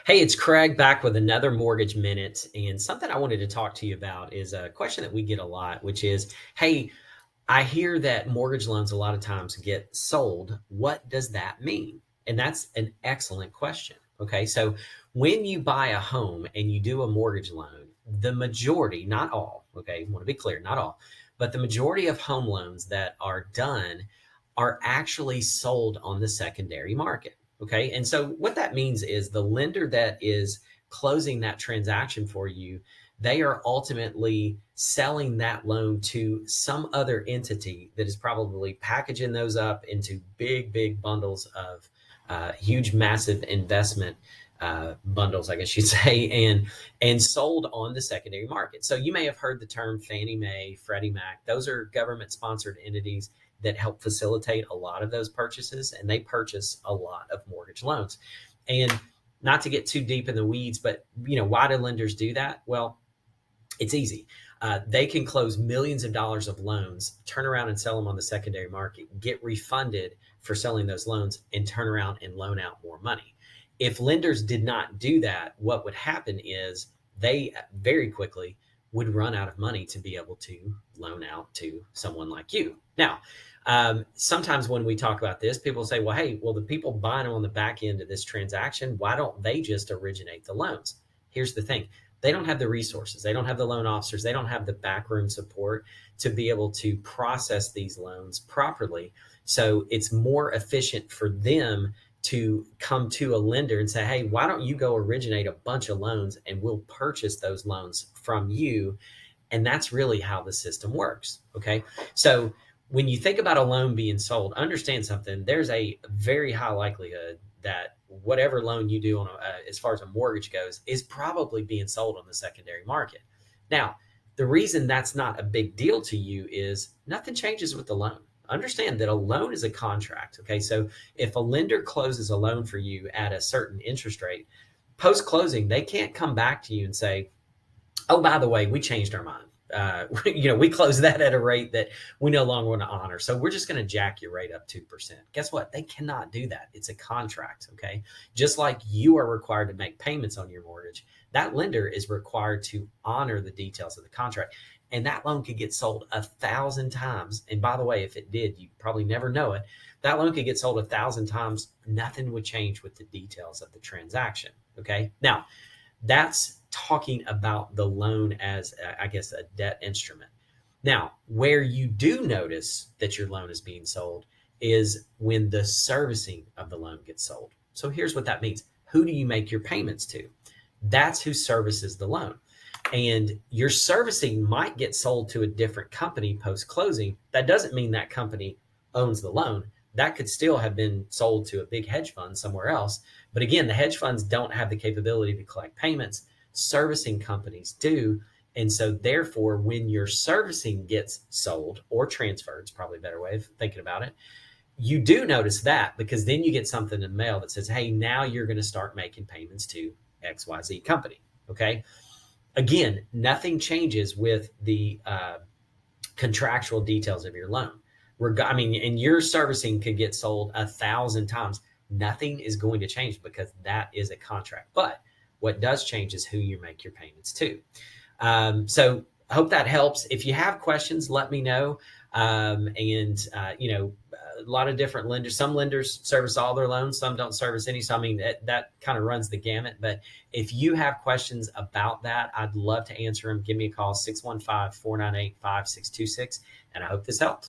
Hey, it's Craig back with another Mortgage Minute. And something I wanted to talk to you about is a question that we get a lot, which is, hey, I hear that mortgage loans a lot of times get sold. What does that mean? And that's an excellent question. Okay. So when you buy a home and you do a mortgage loan, the majority, not all, okay, I want to be clear, not all, but the majority of home loans that are done are actually sold on the secondary market. Okay. And so what that means is the lender that is closing that transaction for you, they are ultimately selling that loan to some other entity that is probably packaging those up into big, big bundles of huge, massive investment bundles, I guess you'd say, and sold on the secondary market. So you may have heard the term Fannie Mae, Freddie Mac. Those are government-sponsored entities that help facilitate a lot of those purchases, and they purchase a lot of mortgage loans. And not to get too deep in the weeds, but why do lenders do that? Well, it's easy. They can close millions of dollars of loans, turn around and sell them on the secondary market, get refunded for selling those loans, and turn around and loan out more money. If lenders did not do that, what would happen is they very quickly would run out of money to be able to loan out to someone like you. Now, sometimes when we talk about this, people say, well, hey, well, the people buying them on the back end of this transaction, why don't they just originate the loans? Here's the thing. They don't have the resources. They don't have the loan officers. They don't have the backroom support to be able to process these loans properly. So it's more efficient for them to come to a lender and say, hey, why don't you go originate a bunch of loans and we'll purchase those loans from you? And that's really how the system works. Okay. So when you think about a loan being sold, understand something. There's a very high likelihood that whatever loan you do on as far as a mortgage goes is probably being sold on the secondary market. Now, the reason that's not a big deal to you is nothing changes with the loan. Understand that a loan is a contract. Okay. So if a lender closes a loan for you at a certain interest rate, post closing, they can't come back to you and say, oh, by the way, we changed our mind. We closed that at a rate that we no longer want to honor. So we're just going to jack your rate up 2%. Guess what? They cannot do that. It's a contract. Okay. Just like you are required to make payments on your mortgage, that lender is required to honor the details of the contract. And that loan could get sold 1,000 times. And by the way, if it did, you probably never know it. That loan could get sold 1,000 times. Nothing would change with the details of the transaction. Okay. Now, that's talking about the loan as, I guess, a debt instrument. Now, where you do notice that your loan is being sold is when the servicing of the loan gets sold. So here's what that means. Who do you make your payments to? That's who services the loan. And your servicing might get sold to a different company post-closing. That doesn't mean that company owns the loan. That could still have been sold to a big hedge fund somewhere else. But again, the hedge funds don't have the capability to collect payments. Servicing companies do. And so therefore, when your servicing gets sold or transferred, it's probably a better way of thinking about it, you do notice that because then you get something in the mail that says, hey, now you're going to start making payments to XYZ company. Okay. Again, nothing changes with the contractual details of your loan. And your servicing could get sold 1,000 times. Nothing is going to change because that is a contract. But what does change is who you make your payments to. So I hope that helps. If you have questions, let me know. A lot of different lenders. Some lenders service all their loans. Some don't service any. So, I mean, that kind of runs the gamut. But if you have questions about that, I'd love to answer them. Give me a call, 615-498-5626. And I hope this helps.